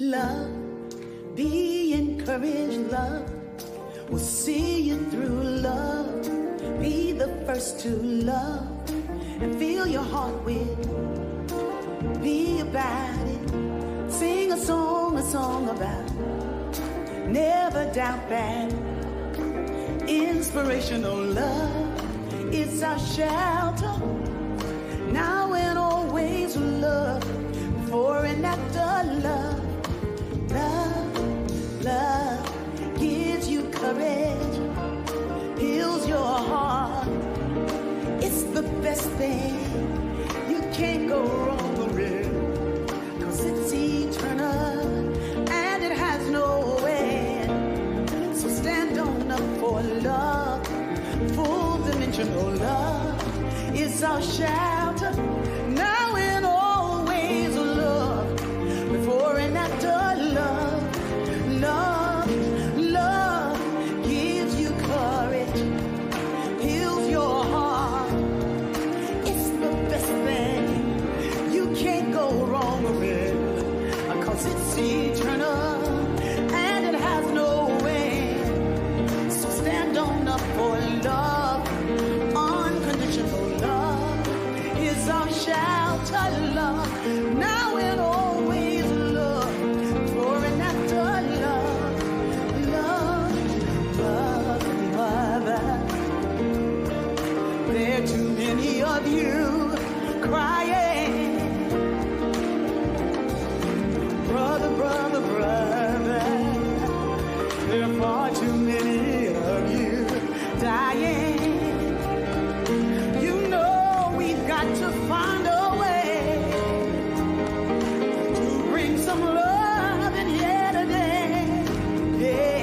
Love, be encouraged, love will see you through. Love, be the first to love and fill your heart with. Be about it. Sing a song about it. Never doubt that. Inspirational love is our shelter. Now and always love. Before and after love. Love gives you courage, heals your heart. It's the best thing. You can't go wrong with it, 'cause it's eternal and it has no end. So stand on up for love. Full dimensional love is our shelter. Now and always love. Before and after love. Love gives you courage, heals your heart. It's the best thing. You can't go wrong with it, 'cause it's eternal and it has no end. So stand on up for love. Unconditional love is our shelter. Love now and always love. Before and after love. There are too many of you crying. Brother, there are far too many of you dying. You know we've got to find a way to bring some love in here today. Yeah.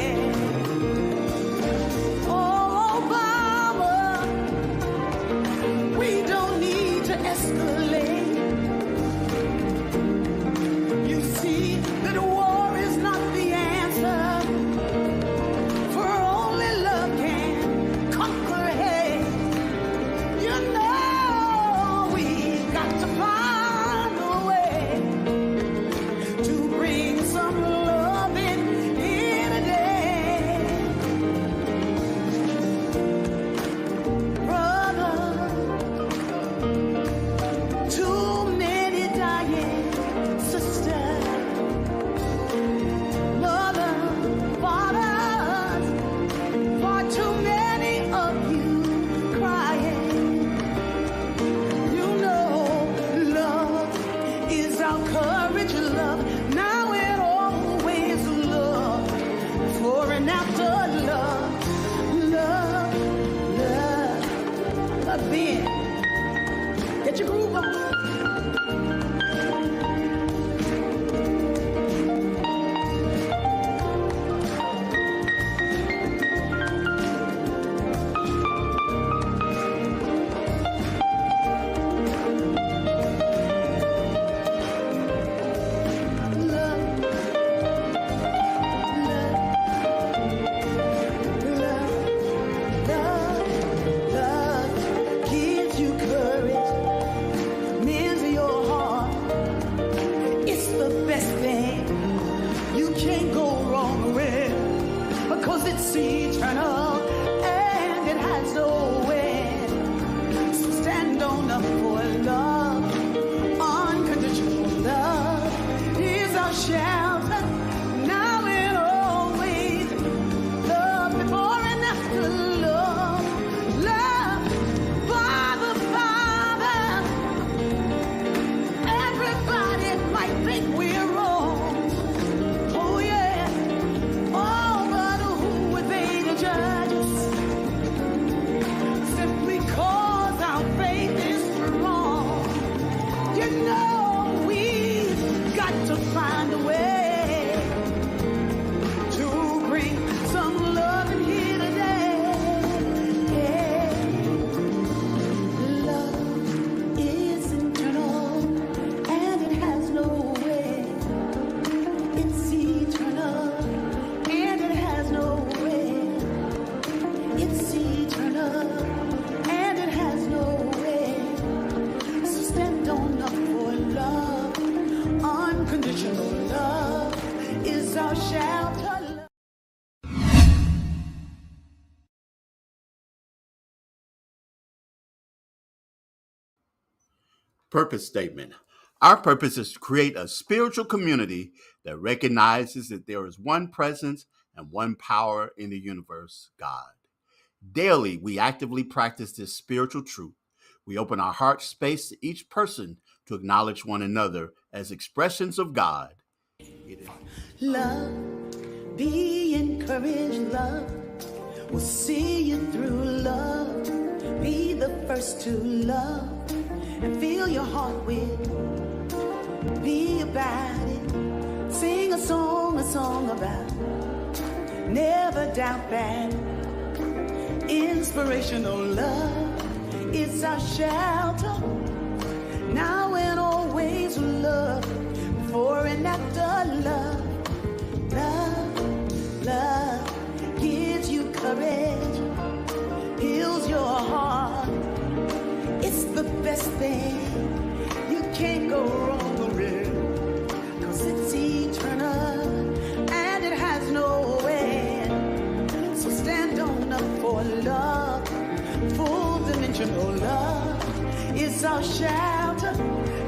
Escalate. You see that war is not the answer, for only love can conquer hate. You know we've got to find a way to bring some love in here today. Brother, too many dying, sister, mother, fathers, far too many of you crying. You know love is our courage, love now and always love. Before and after love, love, being. Get your groove on. It's eternal and it has no end. So stand on up for love. Unconditional love is our shelter. Now and always love. Before and after love. Love, Father. Everybody might think we're wrong. Oh yeah. Oh, judge us simply 'cause our faith is strong. You know we've got to find a way to bring some love in here today. Yeah. Love is eternal and it has no end. It's eternal and it has no end. It's eternal and it has no end. So stand on up for love, unconditional love. our shelter. Purpose statement. Our purpose is to create a spiritual community that recognizes that there is one presence and one power in the universe, God. Daily, we actively practice this spiritual truth. We open our heart space to each person to acknowledge one another as expressions of God. Love, be encouraged, love. We'll see you through, love. Be the first to love and fill your heart with. Be about it. Sing a song about. Never doubt that. Inspirational love is our shelter. Now and always love. Before and after love. Love gives you courage, heals your heart. It's the best thing. You can't go wrong with it, 'cause it's eternal and it has no end. So stand on up for love. Full dimensional love is our shelter.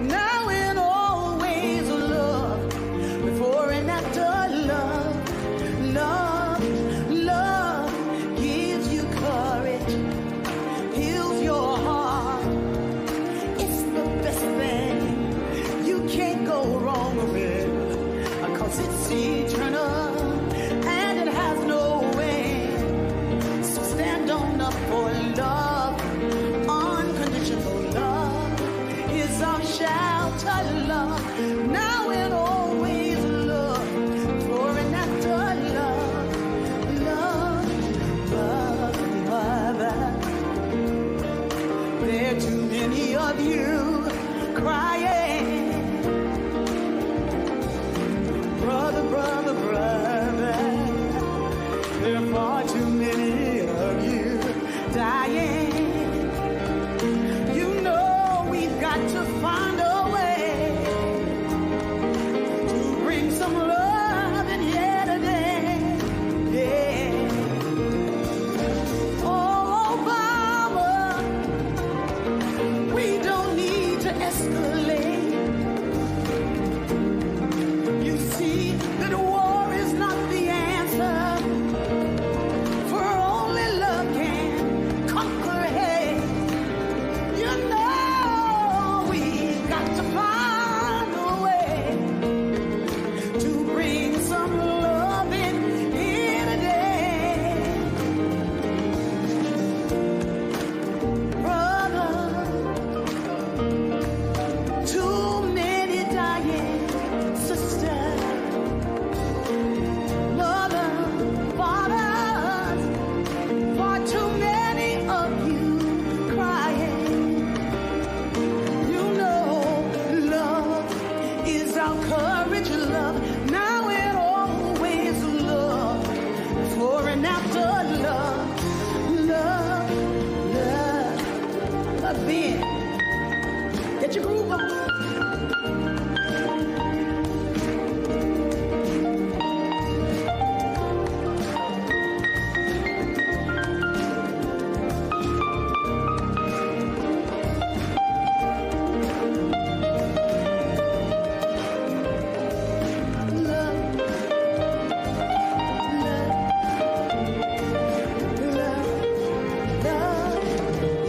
Now and always love. Before and after love. Love gives you courage, heals your heart. It's the best thing. You can't go wrong with it, 'cause it's eternal and it has no end. So stand on up for love. Unconditional love is our shelter, love. Now and always love. For and after love. There are too many of you crying. Brother. There are far too many of you dying. You know we've got to find a way to bring some love in here today. Yeah. Oh, Mama, we don't need to escalate. You see that war is not the answer, for only love can conquer hate. You know we've got to find a way to bring some love in here today. Brother, too many dying. Sister, mother, fathers, far too many of you crying. You know love is our courage, love. Now and always love. Before and after love. Love being. Get your groove on.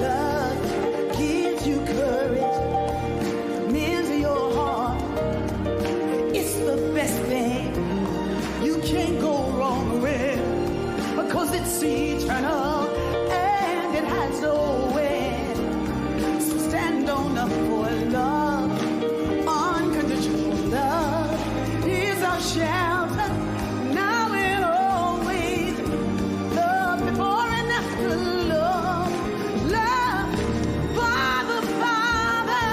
Love gives you courage, mends your heart. It's the best thing. You can't go wrong with, because it's eternal and it has no end. So stand on up for love. Unconditional love is our shelter. Now and always love. Before and after love. Love, Father.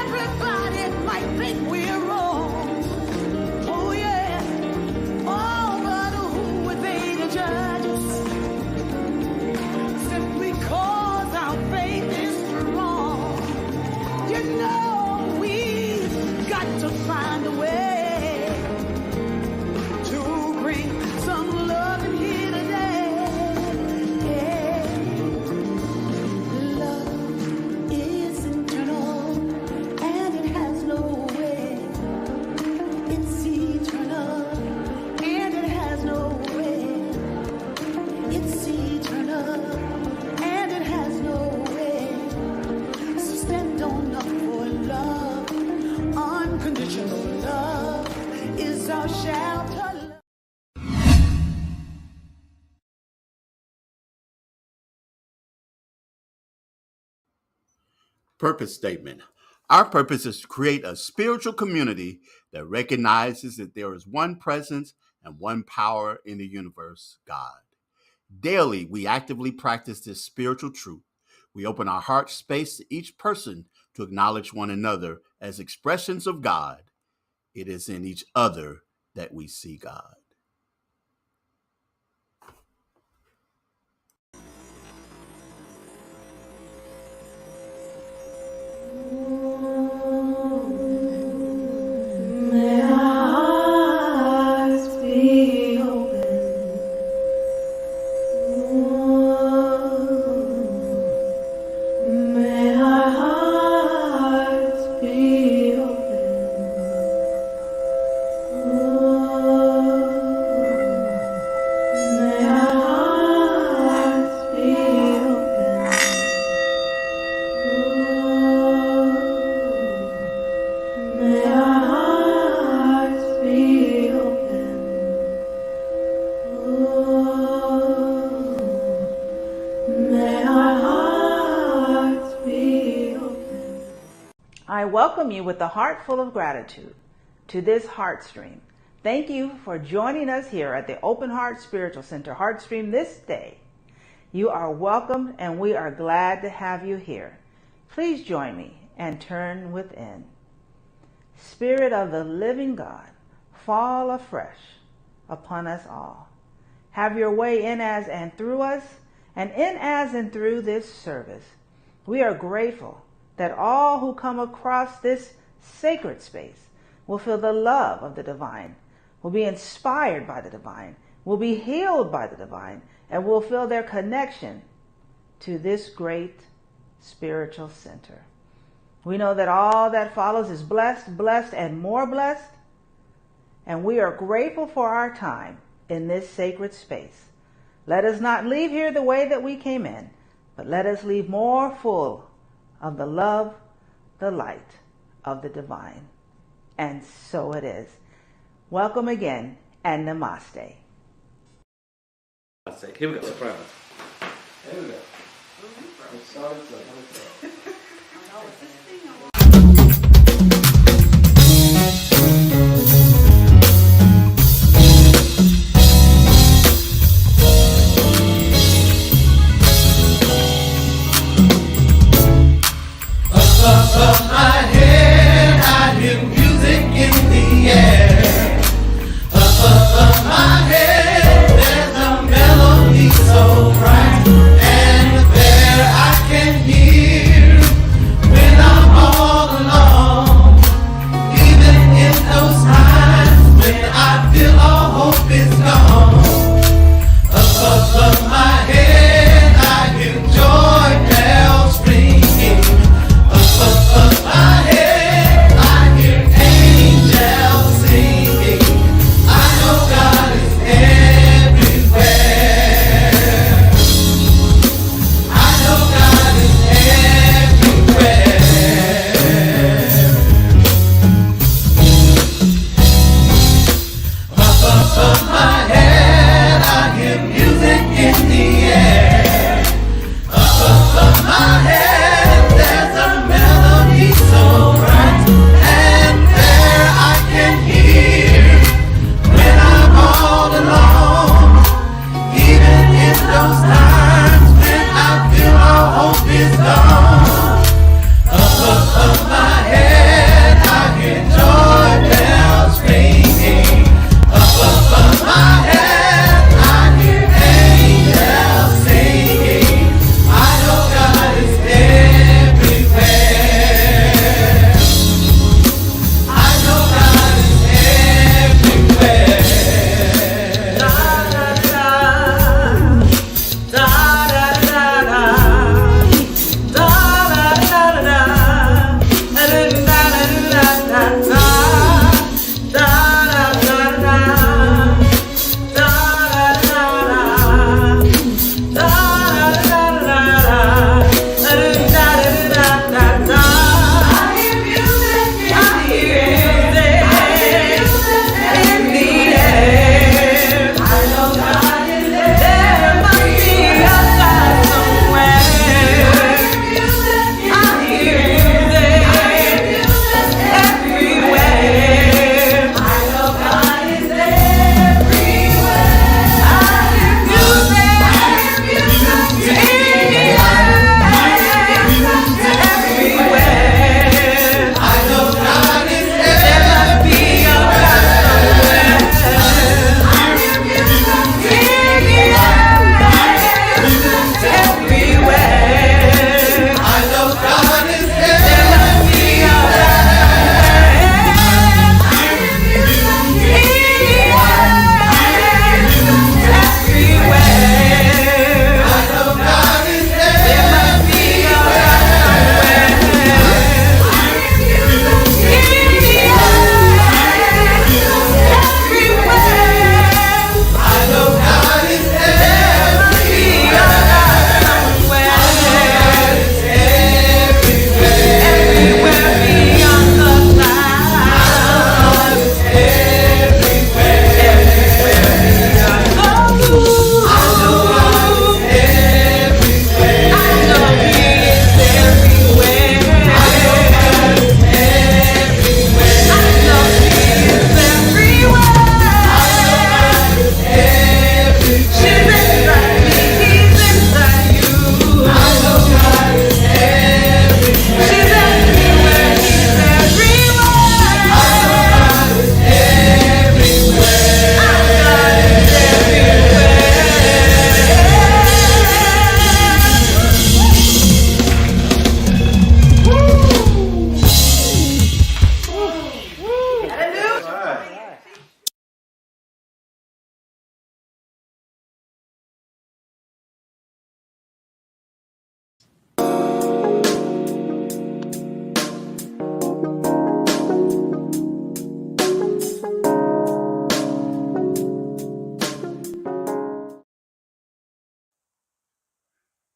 Everybody might think we're wrong. Oh yeah. Oh, but who would they to judge us? Simply 'cause our faith is strong. You know we've got to find a way Purpose statement. Our purpose is to create a spiritual community that recognizes that there is one presence and one power in the universe, God. Daily, we actively practice this spiritual truth. We open our heart space to each person to acknowledge one another as expressions of God. It is in each other that we see God. May our hearts be open. May our hearts be open. May our hearts be open. May our hearts be open. May our hearts be open. I welcome you with a heart full of gratitude to this Heartstream. Thank you for joining us here at the Open Heart Spiritual Center Heartstream this day. You are welcome and we are glad to have you here. Please join me and turn within. Spirit of the living God, fall afresh upon us all. Have your way in as and through us, and in as and through this service. We are grateful that all who come across this sacred space will feel the love of the divine, will be inspired by the divine, will be healed by the divine, and will feel their connection to this great spiritual center. We know that all that follows is blessed, blessed, and more blessed, and we are grateful for our time in this sacred space. Let us not leave here the way that we came in, but let us leave more full of the love, the light of the divine. And so it is. Welcome again, and namaste. Here we go. Surprise. Here we go. Above my head, I hear music in the air. Above my head, there's a melody so bright, and there I can hear when I'm all alone. Even in those times when I feel all hope is gone. Above my head, I hear joy bells ringing. Above my head.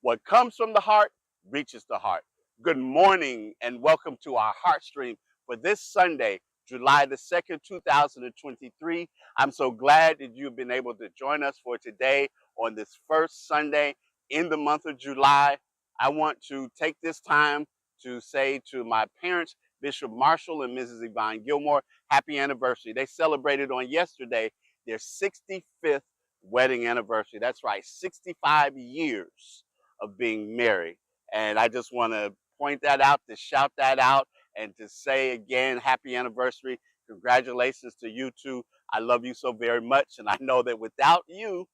What comes from the heart reaches the heart. Good morning and welcome to our Heartstream for this Sunday, July the 2nd, 2023. I'm so glad that you've been able to join us for today on this first Sunday in the month of July. I want to take this time to say to my parents, Bishop Marshall and Mrs. Yvonne Gilmore, happy anniversary. They celebrated on yesterday their 65th wedding anniversary. That's right, 65 years of being married. And I just want to point that out, to shout that out, and to say again, happy anniversary. Congratulations to you two. I love you so very much. And I know that without you,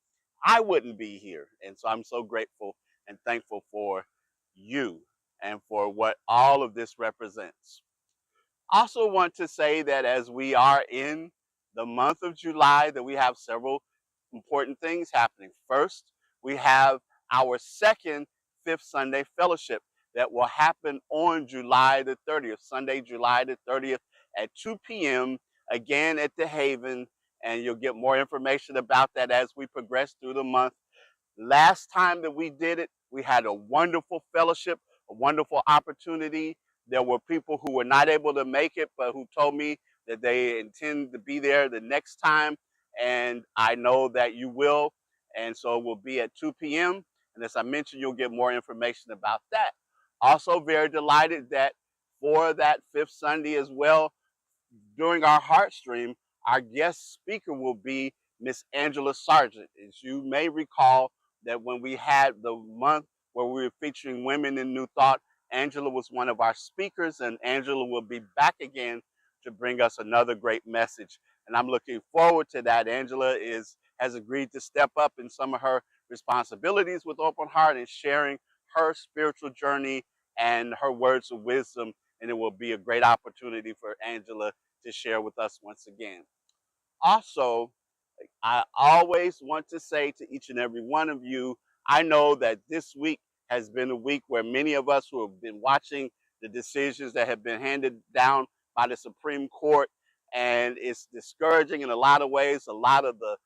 I wouldn't be here. And so I'm so grateful and thankful for you and for what all of this represents. Also want to say that as we are in the month of July, that we have several important things happening. First, we have our second Fifth Sunday Fellowship that will happen on July the 30th, Sunday, July the 30th at 2 p.m., again at the Haven, and you'll get more information about that as we progress through the month. Last time that we did it, we had a wonderful fellowship, a wonderful opportunity. There were people who were not able to make it, but who told me that they intend to be there the next time. And I know that you will. And so it will be at 2 p.m. And as I mentioned, you'll get more information about that. Also very delighted that for that fifth Sunday as well, during our Heartstream, our guest speaker will be Miss Angela Sargent. As you may recall that when we had the month where we were featuring women in New Thought, Angela was one of our speakers, and Angela will be back again to bring us another great message. And I'm looking forward to that. Angela has agreed to step up in some of her responsibilities with Open Heart and sharing her spiritual journey and her words of wisdom. And it will be a great opportunity for Angela to share with us once again. Also, I always want to say to each and every one of you, I know that this week has been a week where many of us who have been watching the decisions that have been handed down by the Supreme Court, and it's discouraging in a lot of ways. A lot of the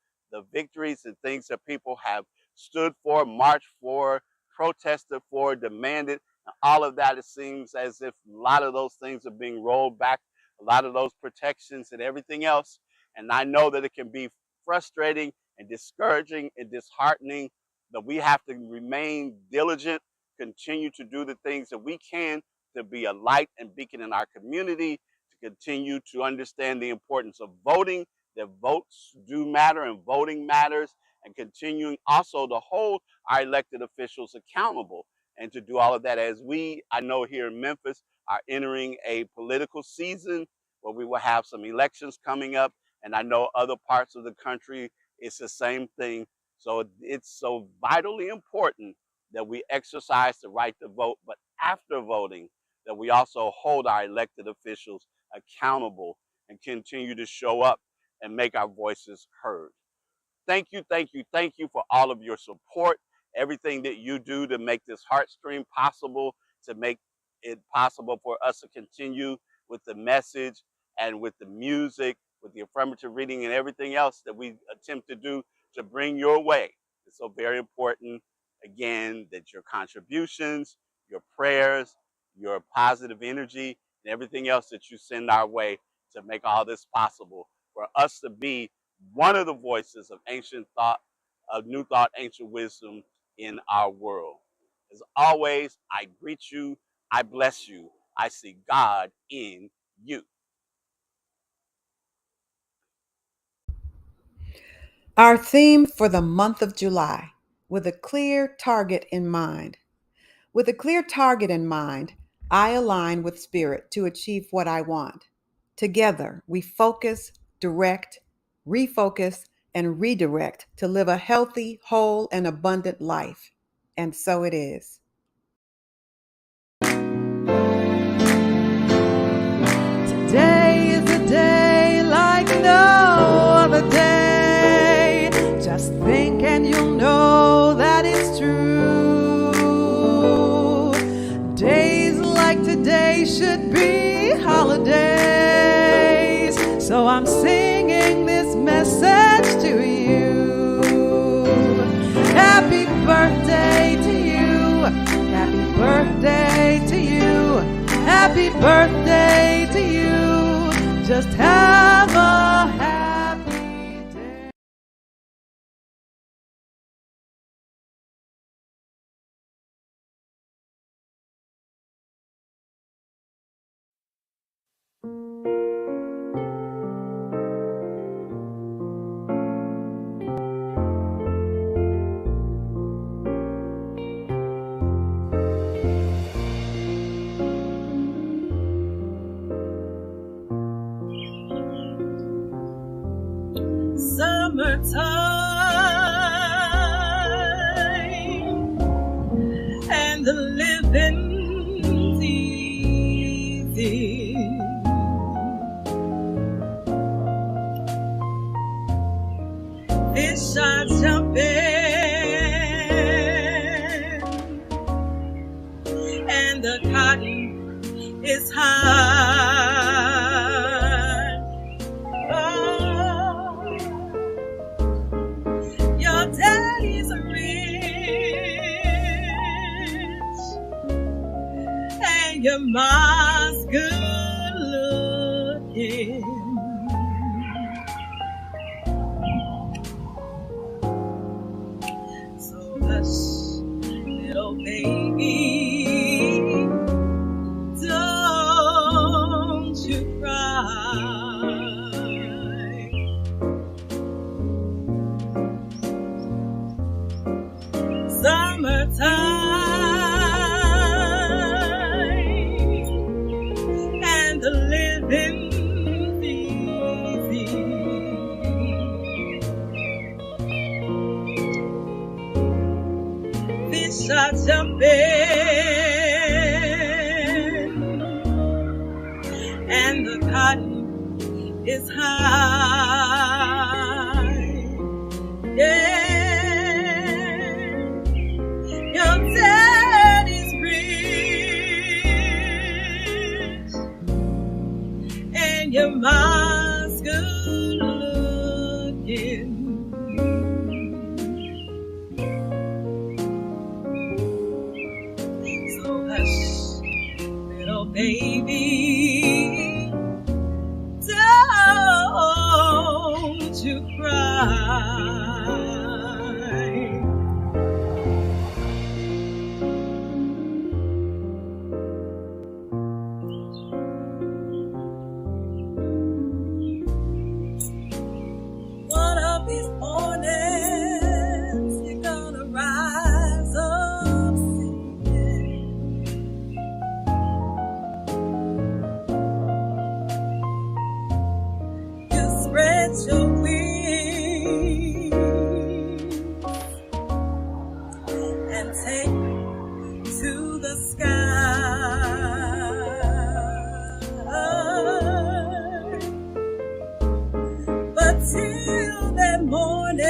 victories and things that people have stood for, marched for, protested for, demanded, all of that, it seems as if a lot of those things are being rolled back, a lot of those protections and everything else. And I know that it can be frustrating and discouraging and disheartening, but we have to remain diligent, continue to do the things that we can to be a light and beacon in our community, to continue to understand the importance of voting, that votes do matter and voting matters, and continuing also to hold our elected officials accountable. And to do all of that as we, I know here in Memphis, are entering a political season where we will have some elections coming up. And I know other parts of the country, it's the same thing. So it's so vitally important that we exercise the right to vote, but after voting, that we also hold our elected officials accountable and continue to show up and make our voices heard. Thank you, thank you, thank you for all of your support, everything that you do to make this Heartstream possible, to make it possible for us to continue with the message and with the music, with the affirmative reading and everything else that we attempt to do to bring your way. It's so very important, again, that your contributions, your prayers, your positive energy, and everything else that you send our way to make all this possible, for us to be one of the voices of ancient thought, of new thought, ancient wisdom in our world. As always, I greet you, I bless you, I see God in you. Our theme for the month of July, with a clear target in mind. With a clear target in mind, I align with Spirit to achieve what I want. Together, we focus, direct, refocus, and redirect to live a healthy, whole, and abundant life. And so it is. Today is a day like no other day. Just think and you'll know that it's true. Days like today should be holidays. So I'm singing this message to you. Happy birthday to you. birthday to you. Happy birthday to you. Just have a happy day. Summertime and the living's easy. Fish are jumping and the cotton is high. Your daddy's rich and your mom's good looking. So hush, little baby, don't you cry. Summertime and the living's easy. Fish are jumping and the cotton is high. Yeah. Your daddy's rich and your mom's good looking. So hush, little baby, don't you cry. One of these mornings, you're gonna rise up singing. You spread your wings and take to the sky. But till that morning,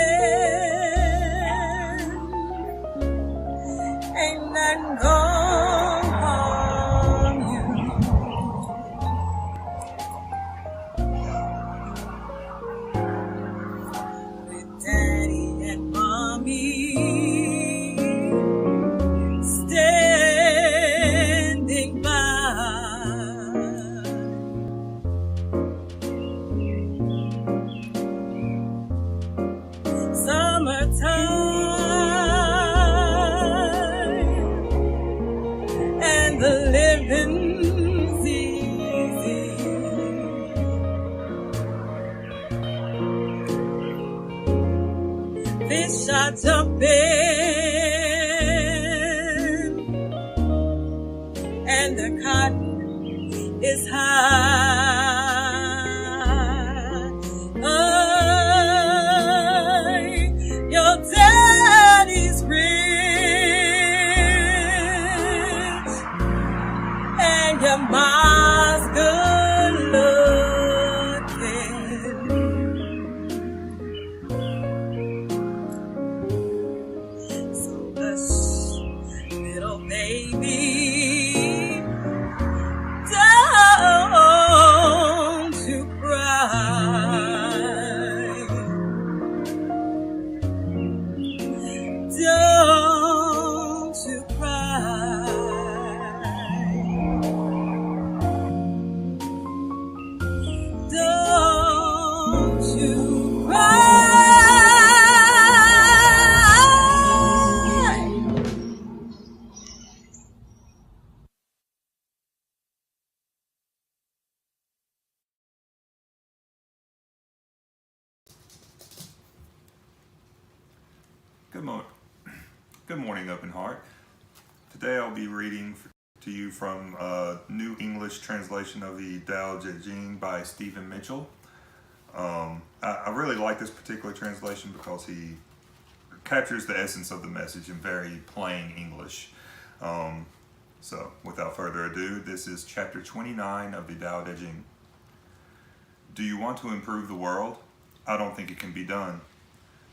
ain't nothing gonna harm you. With daddy and mommy standing by. Summertime and the living's easy. Fish are jumping and the cotton is high. Your daddy's rich and your mom's good looking. So hush, little baby, don't Good morning, Open Heart. Today I'll be reading to you from a New English translation of the Tao Te Ching by Stephen Mitchell. I really like this particular translation because he captures the essence of the message in very plain English. So without further ado, this is chapter 29 of the Tao Te Ching. Do you want to improve the world? I don't think it can be done.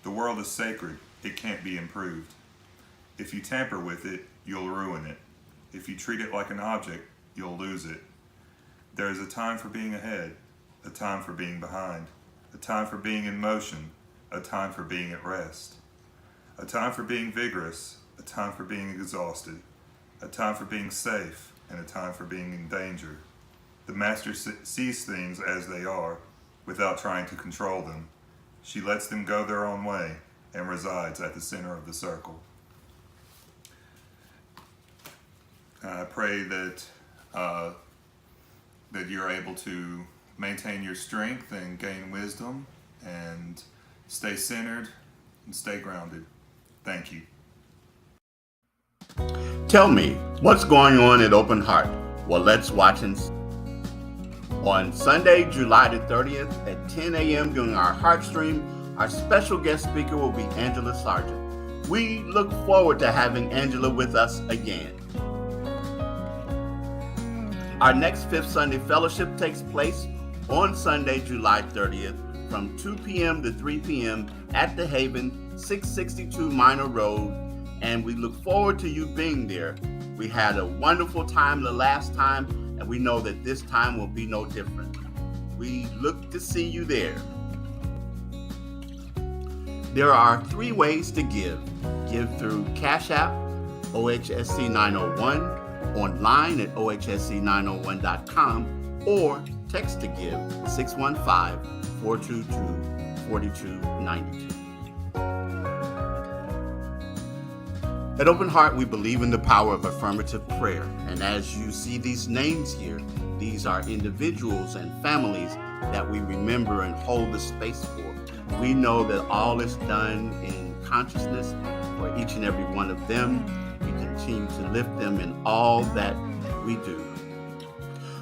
The world is sacred. It can't be improved. If you tamper with it, you'll ruin it. If you treat it like an object, you'll lose it. There is a time for being ahead, a time for being behind, a time for being in motion, a time for being at rest, a time for being vigorous, a time for being exhausted, a time for being safe, and a time for being in danger. The master sees things as they are, without trying to control them. She lets them go their own way and resides at the center of the circle. I pray that you're able to maintain your strength and gain wisdom and stay centered and stay grounded. Thank you. Tell me, what's going on at Open Heart? Well, let's watch and see. On Sunday, July the 30th at 10 a.m. during our Heartstream, our special guest speaker will be Angela Sargent. We look forward to having Angela with us again. Our next Fifth Sunday Fellowship takes place on Sunday, July 30th from 2 p.m. to 3 p.m. at The Haven, 662 Minor Road, and we look forward to you being there. We had a wonderful time the last time, and we know that this time will be no different. We look to see you there. There are 3 ways to give. Give through Cash App, OHSC 901, online at ohsc901.com, or text to give 615-422-4292. At Open Heart, we believe in the power of affirmative prayer. And as you see these names here, these are individuals and families that we remember and hold the space for. We know that all is done in consciousness for each and every one of them. We continue to lift them in all that we do.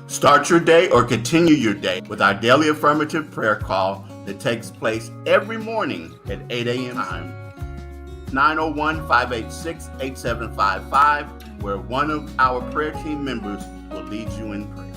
Start your day or continue your day with our daily affirmative prayer call that takes place every morning at 8 a.m. time. 901-586-8755, where one of our prayer team members will lead you in prayer.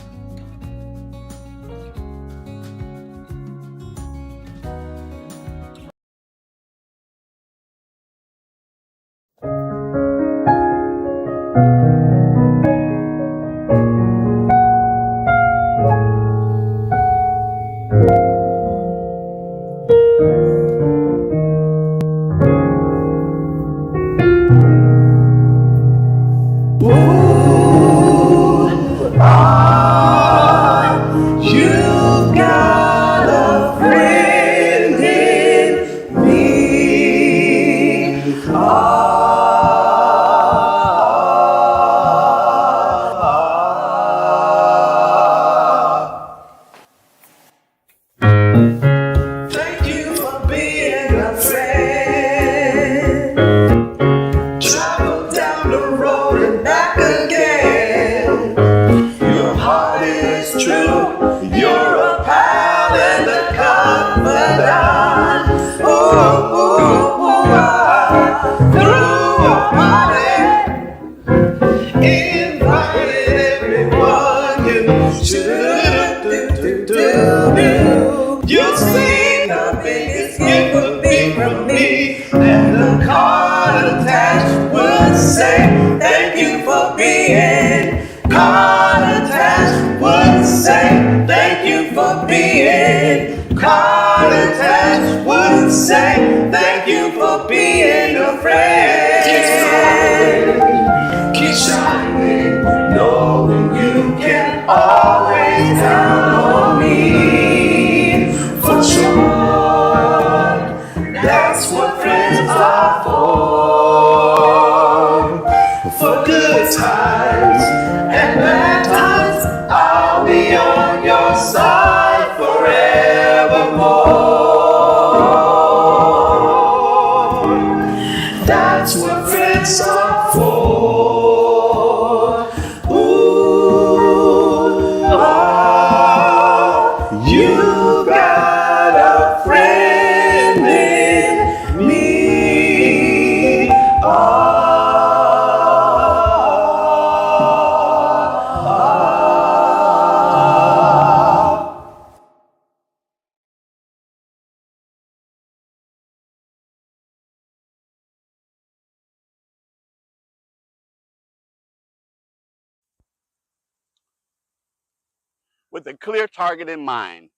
with a clear target in mind.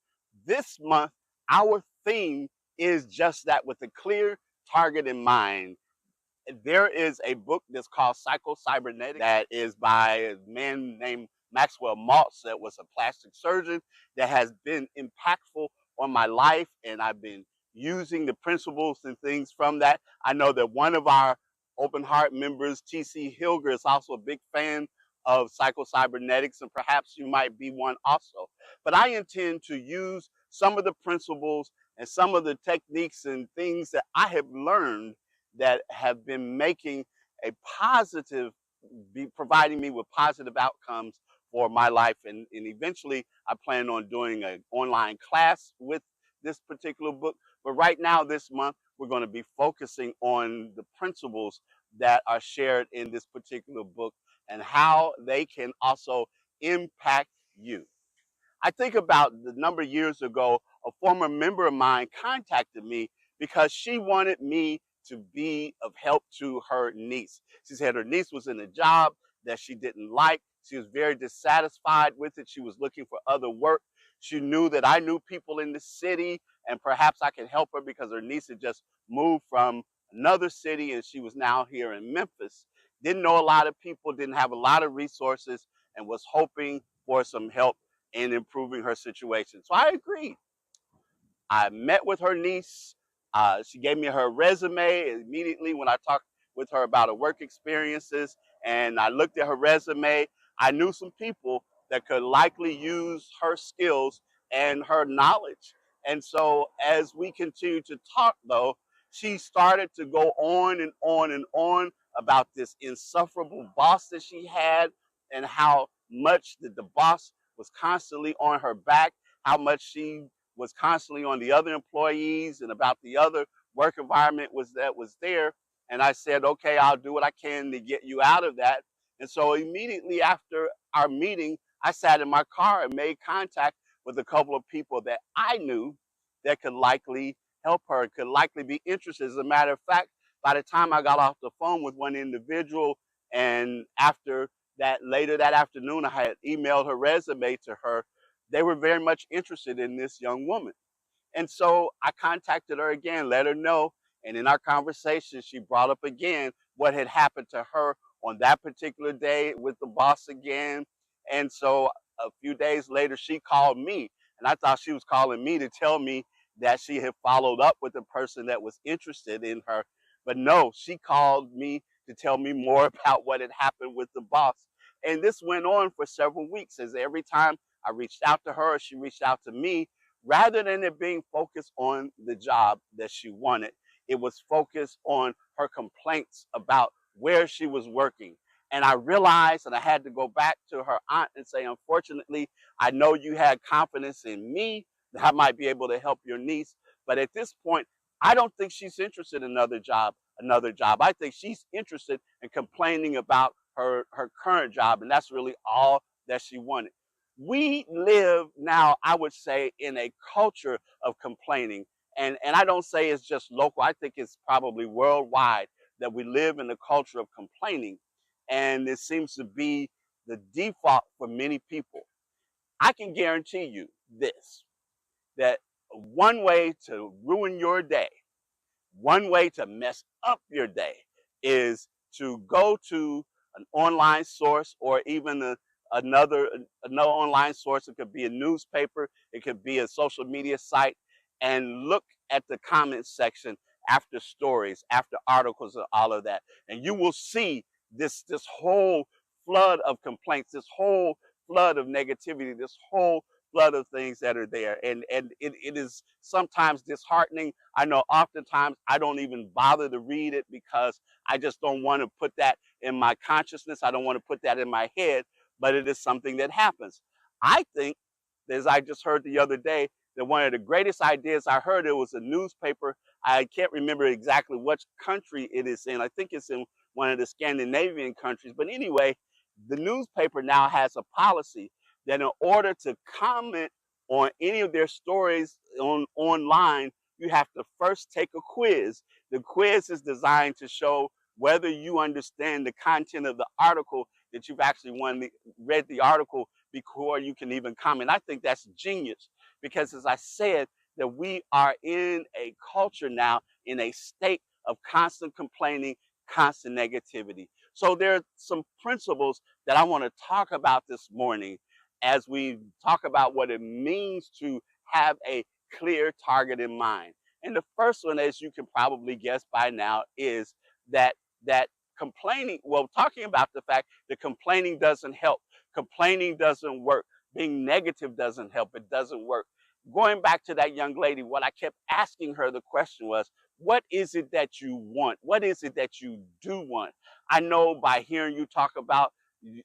This month, our theme is just that, with a clear target in mind. There is a book that's called Psycho-Cybernetics that is by a man named Maxwell Maltz that was a plastic surgeon that has been impactful on my life, and I've been using the principles and things from that. I know that one of our Open Heart members, TC Hilger, is also a big fan of Psycho-Cybernetics, and perhaps you might be one also. But I intend to use some of the principles and some of the techniques and things that I have learned that have been making a positive, providing me with positive outcomes for my life. And eventually I plan on doing an online class with this particular book. But right now, this month, we're going to be focusing on the principles that are shared in this particular book and how they can also impact you. I think about the number of years ago, a former member of mine contacted me because she wanted me to be of help to her niece. She said her niece was in a job that she didn't like. She was very dissatisfied with it. She was looking for other work. She knew that I knew people in the city and perhaps I could help her because her niece had just moved from another city and she was now here in Memphis. Didn't know a lot of people, didn't have a lot of resources, and was hoping for some help in improving her situation. So I agreed. I met with her niece. She gave me her resume immediately when I talked with her about her work experiences. And I looked at her resume. I knew some people that could likely use her skills and her knowledge. And so as we continued to talk, though, she started to go on and on and on about this insufferable boss that she had and how much that the boss was constantly on her back, how much she was constantly on the other employees and about the other work environment was there. And I said, okay, I'll do what I can to get you out of that. And so immediately after our meeting, I sat in my car and made contact with a couple of people that I knew that could likely help her, could likely be interested. As a matter of fact, by the time I got off the phone with one individual, and after that, later that afternoon, I had emailed her resume to her, they were very much interested in this young woman. And so I contacted her again, let her know. And in our conversation, she brought up again what had happened to her on that particular day with the boss again. And so a few days later, she called me. And I thought she was calling me to tell me that she had followed up with the person that was interested in her. But no, she called me to tell me more about what had happened with the boss. And this went on for several weeks, as every time I reached out to her, she reached out to me, rather than it being focused on the job that she wanted. It was focused on her complaints about where she was working. And I realized that I had to go back to her aunt and say, unfortunately, I know you had confidence in me that I might be able to help your niece. But at this point, I don't think she's interested in another job. I think she's interested in complaining about her current job. And that's really all that she wanted. We live now, I would say, in a culture of complaining. And I don't say it's just local. I think it's probably worldwide that we live in a culture of complaining. And it seems to be the default for many people. I can guarantee you this, that one way to ruin your day, one way to mess up your day is to go to an online source or even another online source. It could be a newspaper, it could be a social media site, and look at the comments section after stories, after articles, and all of that. And you will see this whole flood of complaints, this whole flood of negativity, this whole flood of things that are there. And it is sometimes disheartening. I know oftentimes I don't even bother to read it because I just don't want to put that in my consciousness. I don't want to put that in my head, but it is something that happens. I think, as I just heard the other day, that one of the greatest ideas I heard, it was a newspaper. I can't remember exactly which country it is in. I think it's in one of the Scandinavian countries. But anyway, the newspaper now has a policy that in order to comment on any of their stories online, you have to first take a quiz. The quiz is designed to show whether you understand the content of the article, that you've actually read the article before you can even comment. I think that's genius because, as I said, that we are in a culture now, in a state of constant complaining, constant negativity. So there are some principles that I want to talk about this morning as we talk about what it means to have a clear target in mind. And the first one, as you can probably guess by now, is that complaining, well, talking about the fact that complaining doesn't help. Complaining doesn't work. Being negative doesn't help. It doesn't work. Going back to that young lady, what I kept asking her the question was, what is it that you want? What is it that you do want? I know by hearing you talk about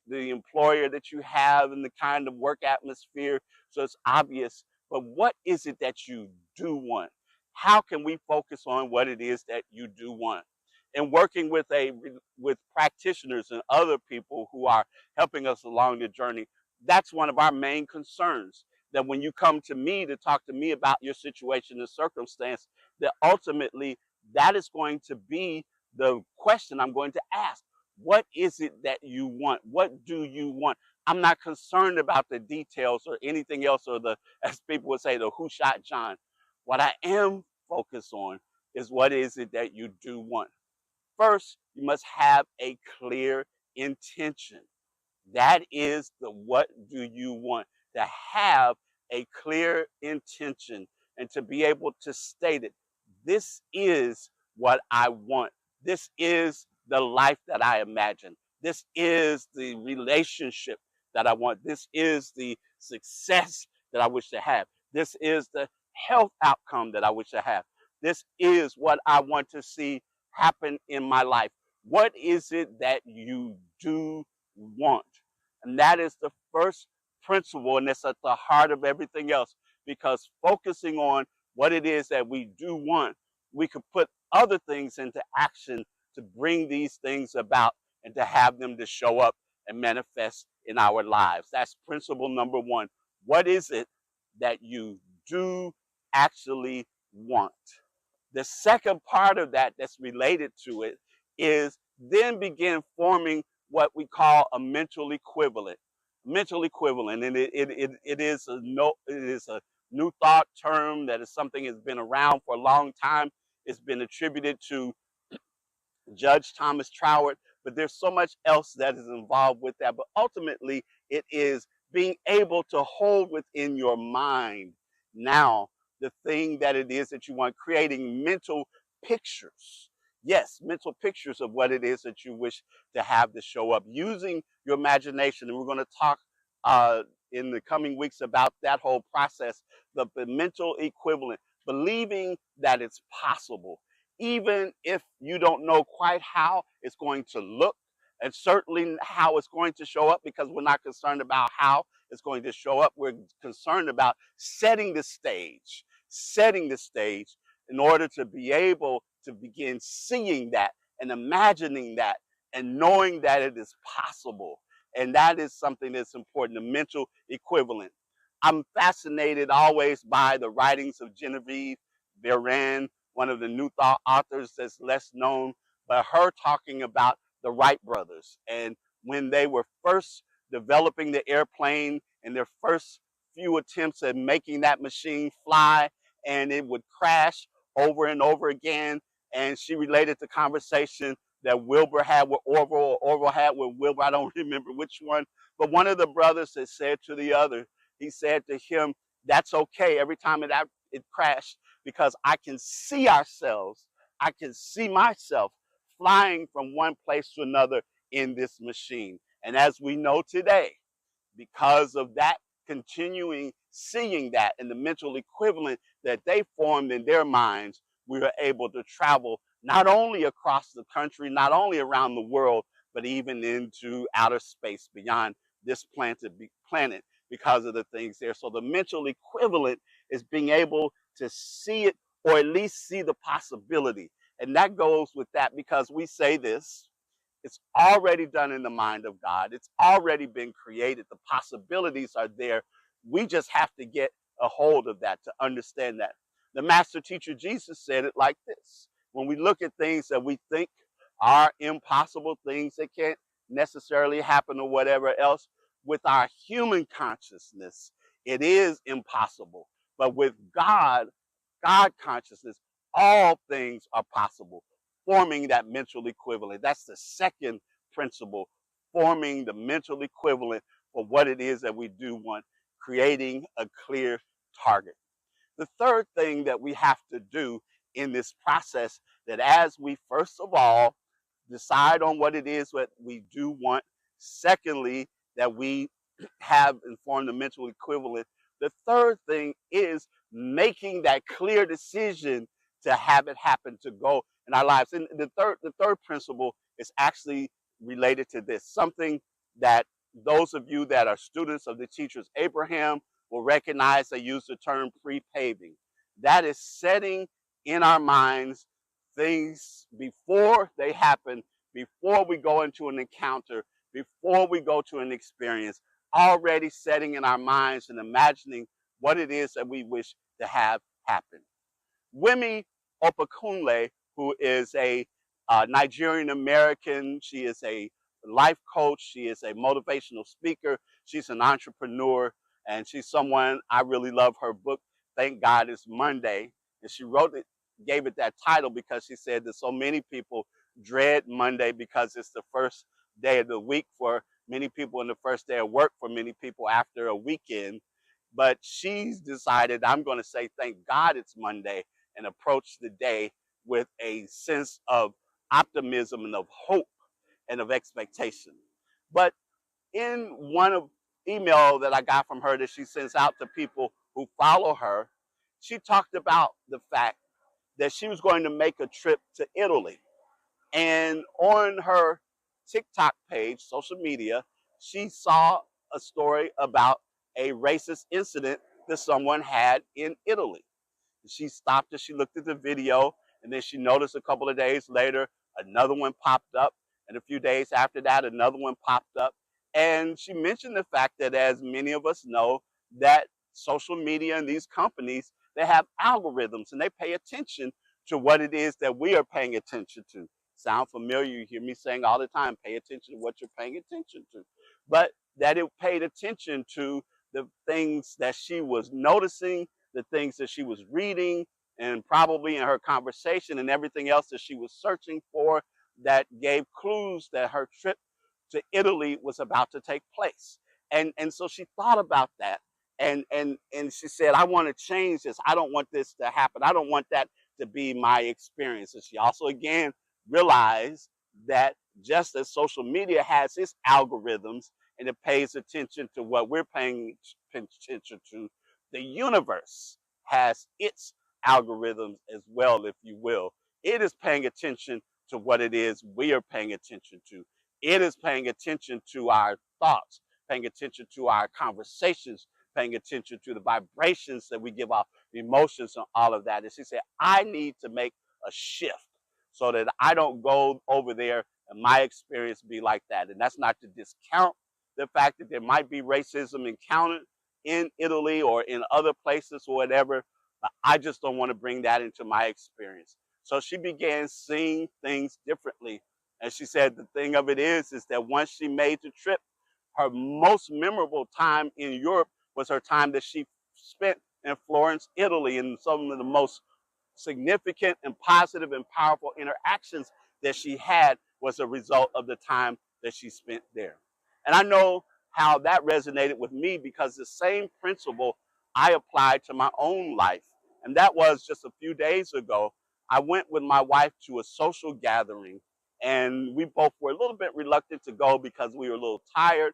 the employer that you have and the kind of work atmosphere, so it's obvious, but what is it that you do want? How can we focus on what it is that you do want? And working with practitioners and other people who are helping us along the journey, that's one of our main concerns. That when you come to me to talk to me about your situation and circumstance, that ultimately that is going to be the question I'm going to ask. What is it that you want? What do you want? I'm not concerned about the details or anything else, or the, as people would say, the who shot John. What I am focused on is what is it that you do want. First, you must have a clear intention. That is the what do you want? To have a clear intention and to be able to state it. This is what I want. This is the life that I imagine. This is the relationship that I want. This is the success that I wish to have. This is the health outcome that I wish to have. This is what I want to see happen in my life. What is it that you do want? And that is the first principle, and it's at the heart of everything else, because focusing on what it is that we do want, we could put other things into action to bring these things about and to have them to show up and manifest in our lives. That's principle number one. What is it that you do actually want? The second part of that that's related to it is then begin forming what we call a mental equivalent. Mental equivalent, and it is a new thought term that is something that's been around for a long time. It's been attributed to Judge Thomas Troward, but there's so much else that is involved with that. But ultimately, it is being able to hold within your mind now the thing that it is that you want, creating mental pictures. Yes, mental pictures of what it is that you wish to have to show up, using your imagination. And we're going to talk in the coming weeks about that whole process, the mental equivalent, believing that it's possible, even if you don't know quite how it's going to look, and certainly how it's going to show up, because we're not concerned about how it's going to show up. We're concerned about setting the stage in order to be able to begin seeing that and imagining that and knowing that it is possible. And that is something that's important, the mental equivalent. I'm fascinated always by the writings of Genevieve Behrend, one of the New Thought authors that's less known, but her talking about the Wright brothers. And when they were first developing the airplane and their first few attempts at making that machine fly, and it would crash over and over again. And she related the conversation that Wilbur had with Orville, or Orville had with Wilbur. I don't remember which one, but one of the brothers had said to the other, he said to him, that's okay every time it crashed, because I can see ourselves, I can see myself flying from one place to another in this machine. And as we know today, because of that continuing seeing that and the mental equivalent that they formed in their minds, we were able to travel not only across the country, not only around the world, but even into outer space beyond this planet because of the things there. So the mental equivalent is being able to see it, or at least see the possibility. And that goes with that, because we say this, it's already done in the mind of God. It's already been created. The possibilities are there. We just have to get a hold of that, to understand that. The master teacher Jesus said it like this: when we look at things that we think are impossible, things that can't necessarily happen or whatever else, with our human consciousness, it is impossible. But with God consciousness, all things are possible, forming that mental equivalent. That's the second principle, forming the mental equivalent for what it is that we do want, creating a clear target. The third thing that we have to do in this process, that as we first of all decide on what it is that we do want, secondly, that we have informed the mental equivalent, the third thing is making that clear decision to have it happen, to go in our lives. And the third principle is actually related to this, something that those of you that are students of the teachers Abraham will recognize. They use the term pre-paving. That is setting in our minds things before they happen, before we go into an encounter, before we go to an experience, already setting in our minds and imagining what it is that we wish to have happen. Wemi Opakunle, who is a Nigerian American, she is a life coach, she is a motivational speaker, she's an entrepreneur, and she's someone I really love. Her book, Thank God It's Monday, and she wrote it, gave it that title because she said that so many people dread Monday because it's the first day of the week for many people and the first day of work for many people after a weekend. But she's decided, I'm going to say thank God it's Monday, and approach the day with a sense of optimism and of hope and of expectation. But in one of email that I got from her that she sends out to people who follow her, she talked about the fact that she was going to make a trip to Italy. And on her TikTok page, social media, she saw a story about a racist incident that someone had in Italy. She stopped and she looked at the video, and then she noticed a couple of days later, another one popped up. And a few days after that, another one popped up. And she mentioned the fact that, as many of us know, that social media and these companies, they have algorithms and they pay attention to what it is that we are paying attention to. Sound familiar? You hear me saying all the time, pay attention to what you're paying attention to. But that it paid attention to the things that she was noticing, the things that she was reading, and probably in her conversation and everything else that she was searching for, that gave clues that her trip to Italy was about to take place. And so she thought about that, and she said, I want to change this. I don't want this to happen. I don't want that to be my experience. And she also again realized that just as social media has its algorithms and it pays attention to what we're paying attention to, the universe has its algorithms as well, if you will. It is paying attention to what it is we are paying attention to. It is paying attention to our thoughts, paying attention to our conversations, paying attention to the vibrations that we give off, the emotions and all of that. And she said, I need to make a shift so that I don't go over there and my experience be like that. And that's not to discount the fact that there might be racism encountered in Italy or in other places or whatever, but I just don't want to bring that into my experience. So she began seeing things differently. And she said the thing of it is that once she made the trip, her most memorable time in Europe was her time that she spent in Florence, Italy, and some of the most significant and positive and powerful interactions that she had was a result of the time that she spent there. And I know how that resonated with me because the same principle I applied to my own life. And that was just a few days ago. I went with my wife to a social gathering, and we both were a little bit reluctant to go because we were a little tired.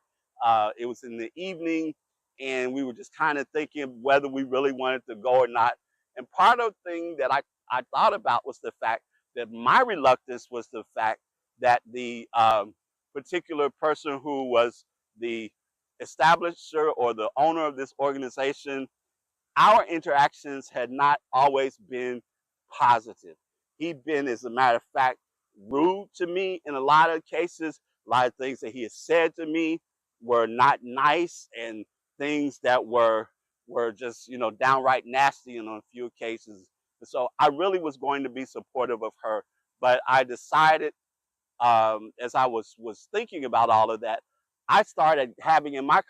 It was in the evening, and we were just kind of thinking whether we really wanted to go or not. And part of the thing that I thought about was the fact that my reluctance was the fact that the particular person who was the establisher or the owner of this organization, our interactions had not always been positive. He'd been, as a matter of fact, rude to me in a lot of cases. A lot of things that he has said to me were not nice, and things that were just, downright nasty on a few occasions. And so I really was going to be supportive of her, but I decided, as I was thinking about all of that, I started having in my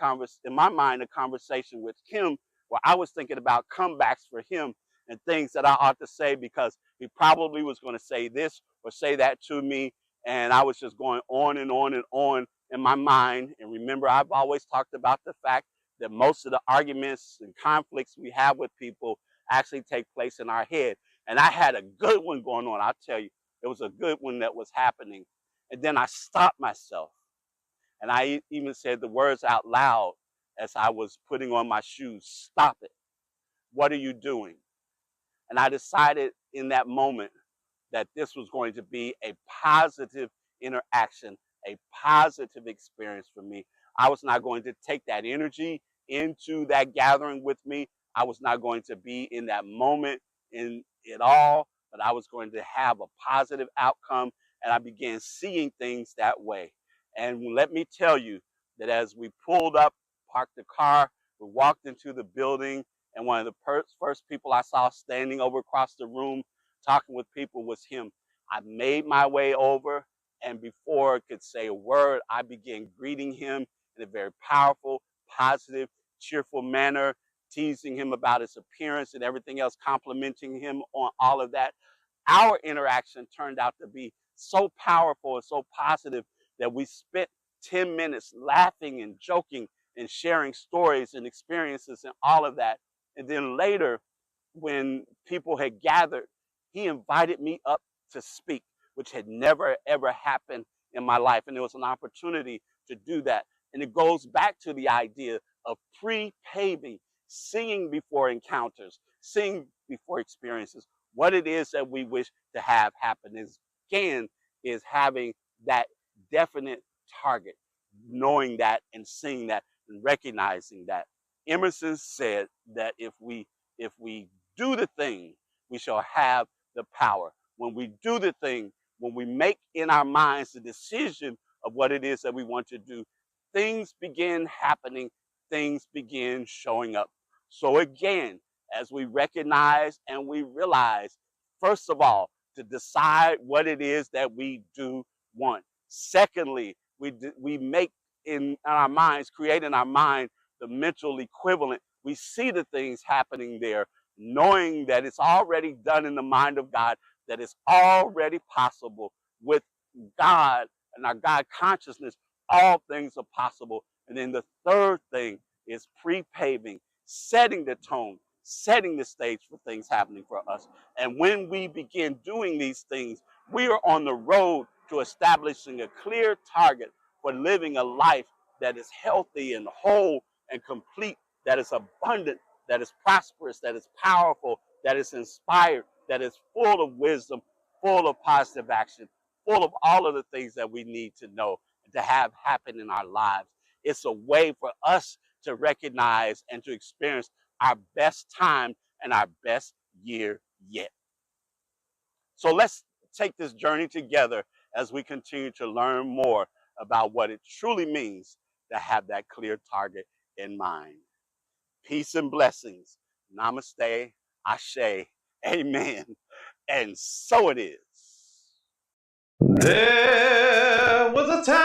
mind a conversation with him where I was thinking about comebacks for him and things that I ought to say, because he probably was going to say this or say that to me. And I was just going on and on and on in my mind. And remember, I've always talked about the fact that most of the arguments and conflicts we have with people actually take place in our head. And I had a good one going on. I'll tell you, it was a good one that was happening. And then I stopped myself. And I even said the words out loud as I was putting on my shoes. Stop it. What are you doing? And I decided in that moment that this was going to be a positive interaction, a positive experience for me. I was not going to take that energy into that gathering with me. I was not going to be in that moment in it all, but I was going to have a positive outcome. And I began seeing things that way. And let me tell you that as we pulled up, parked the car, we walked into the building, and one of the first people I saw standing over across the room talking with people was him. I made my way over, and before I could say a word, I began greeting him in a very powerful, positive, cheerful manner, teasing him about his appearance and everything else, complimenting him on all of that. Our interaction turned out to be so powerful and so positive that we spent 10 minutes laughing and joking and sharing stories and experiences and all of that. And then later, when people had gathered, he invited me up to speak, which had never, ever happened in my life. And there was an opportunity to do that. And it goes back to the idea of pre-paving, singing before encounters, singing before experiences. What it is that we wish to have happen is, again, is having that definite target, knowing that and seeing that and recognizing that. Emerson said that if we do the thing, we shall have the power. When we do the thing, when we make in our minds the decision of what it is that we want to do, things begin happening, things begin showing up. So again, as we recognize and we realize, first of all, to decide what it is that we do want. Secondly, we make in our minds, create in our mind the mental equivalent. We see the things happening there, knowing that it's already done in the mind of God, that it's already possible with God and our God consciousness. All things are possible. And then the third thing is pre-paving, setting the tone, setting the stage for things happening for us. And when we begin doing these things, we are on the road to establishing a clear target for living a life that is healthy and whole and complete, that is abundant, that is prosperous, that is powerful, that is inspired, that is full of wisdom, full of positive action, full of all of the things that we need to know and to have happen in our lives. It's a way for us to recognize and to experience our best time and our best year yet. So let's take this journey together as we continue to learn more about what it truly means to have that clear target in mind. Peace and blessings. Namaste, Ashe, amen. And so it is. There was a time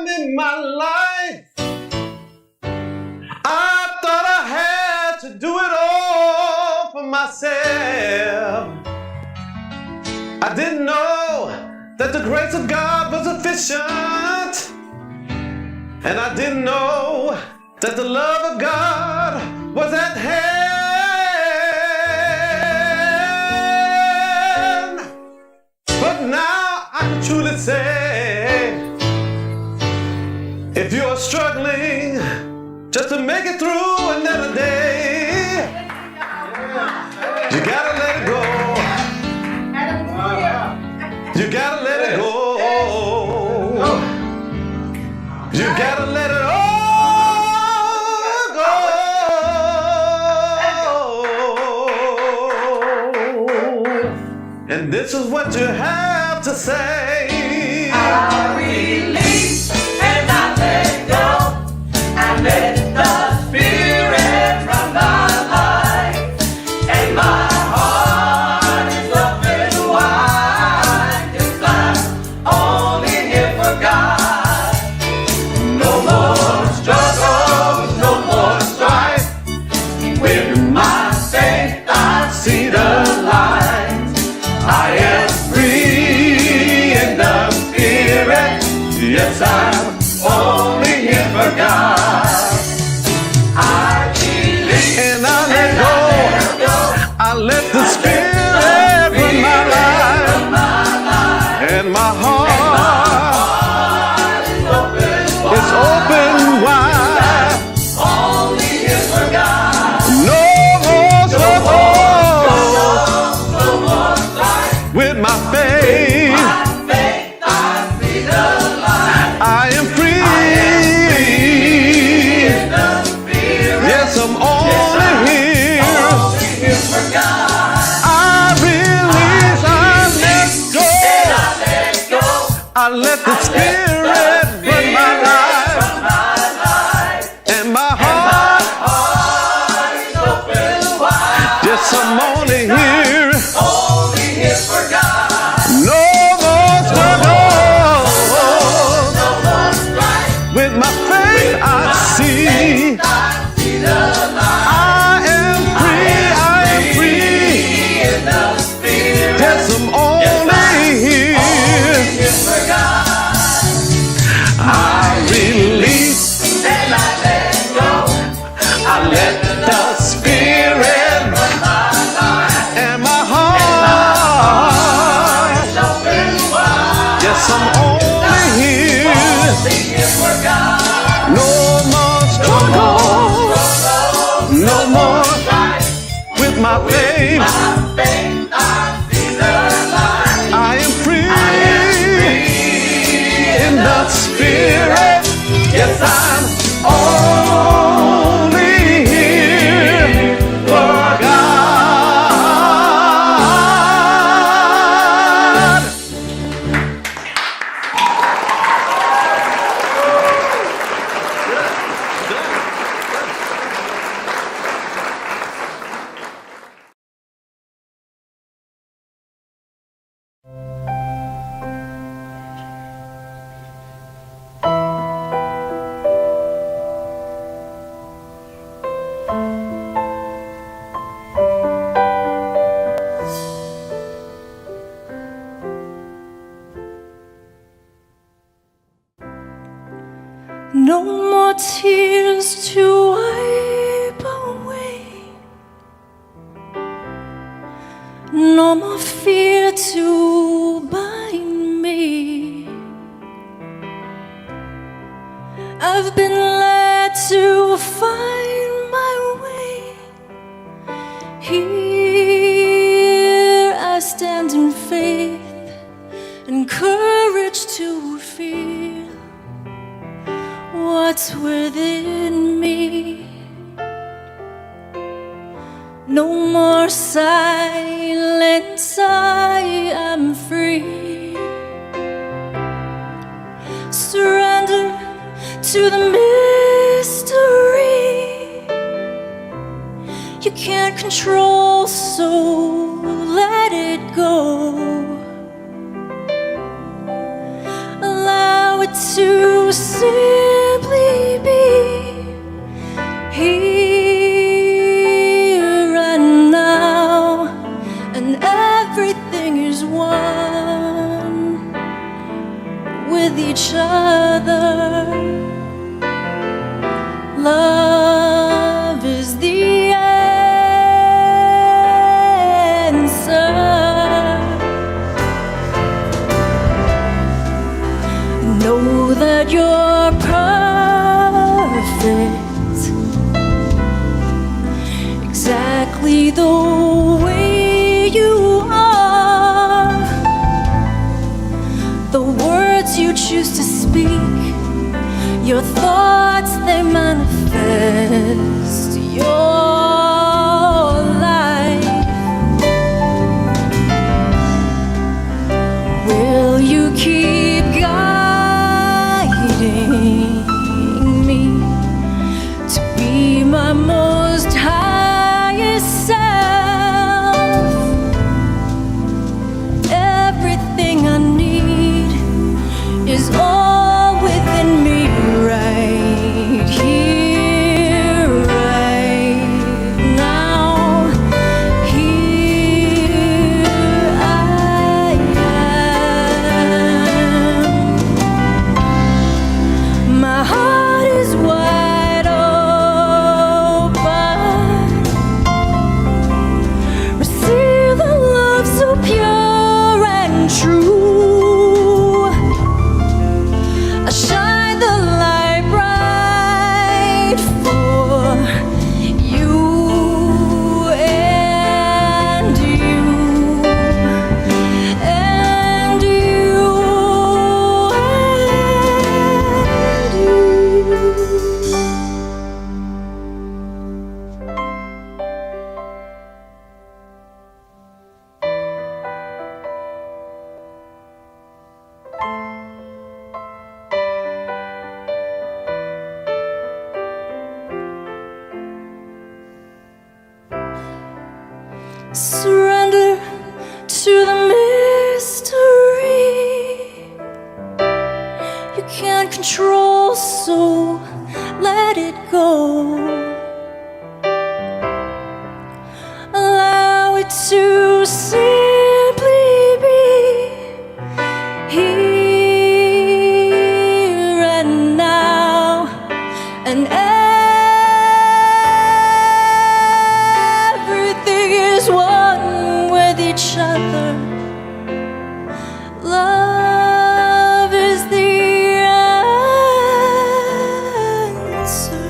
in my life I thought I had to do it all for myself. I didn't know that the grace of God was sufficient, and I didn't know that the love of God was at hand. But now I can truly say, if you're struggling just to make it through another day, you gotta let it go. You gotta let it go. You gotta let it all go. And this is what you have to say. I release and I let go. I let the Spirit run my life, and my heart is open wide, 'cause I'm only here for God. I let the Spirit run my life, and my heart is open wide. Yes, I'm only here for God. No more struggle. With my faith I see. I am free in the Spirit. Yes, I'm only here for God. I release and I let go. I let the Spirit run my life, and my heart is open wide. Yes, I'm only here for God. No more struggle, no more fight. With my faith, I see the light. I am free in the Spirit. Yes, I'm only here for God. No more tears to wipe away, no more fear to bind me. I've been led to find my way. Here I stand in faith and courage to feel what's within me. No more silence, I am free. Surrender to the mystery. You can't control, so let it go. Allow it to simply be here and now, and everything is one with each other. Love is the answer. Know that you're perfect, exactly the way you are. The words you choose to speak, your thoughts, they manifest your life. Will you keep guiding me to be my most highest self? Everything I need is all within me right here, right Surrender to the mystery. You can't control, so let it go. Allow it to simply be here and now, and everything is one with each other. Love is the answer.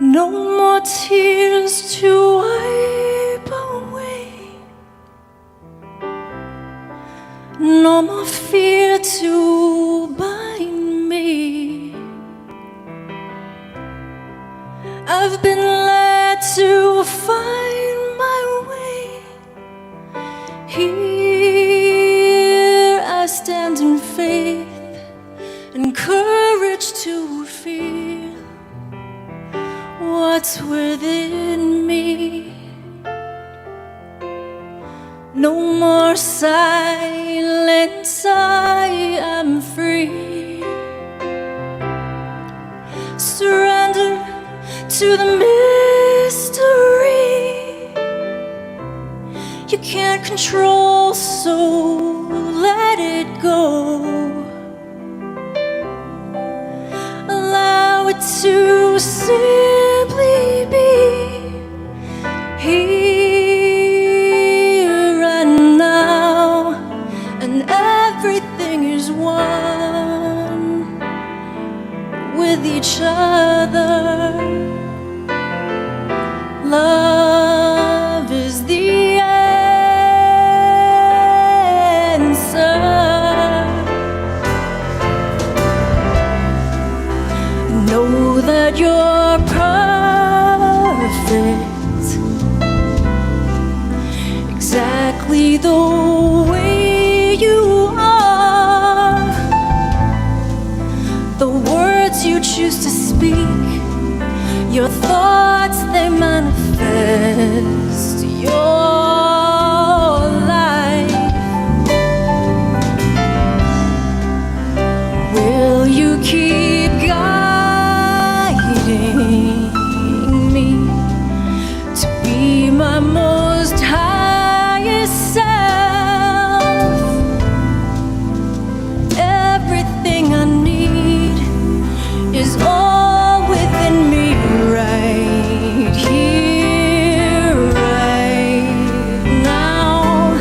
No more tears to wipe away. No more fear to bind me. I've been led to find my way. Here I stand in faith and courage to feel what's within me. No more silence, I am free. Surrender to the mystery. You can't control, so let it go. Allow it to simply be here and now, and everything is one with each other. Love is the answer. Know that you're perfect, exactly the way you are. The words you choose to speak, your thoughts, they manifest your life. Will you keep guiding me to be my most highest self? Everything I need is all within me right here, right now.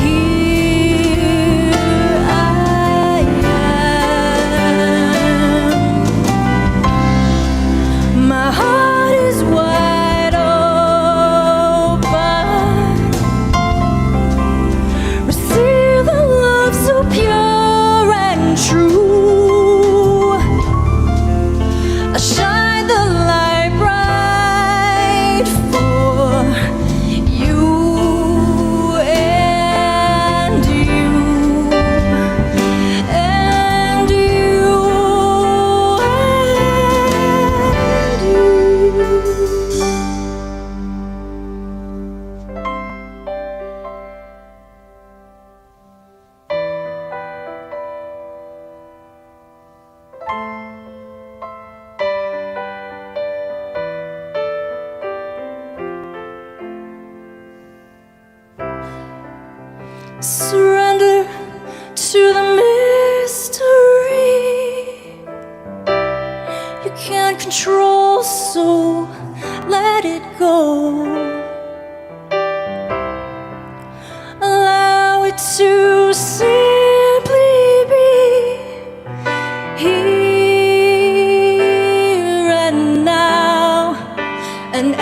Here I am. My heart is wide open. Receive the love so pure and true. I shine the light bright for you and you and you and you. Surrender to the mystery. You can't control, so let it go. Allow it to simply be here and now, and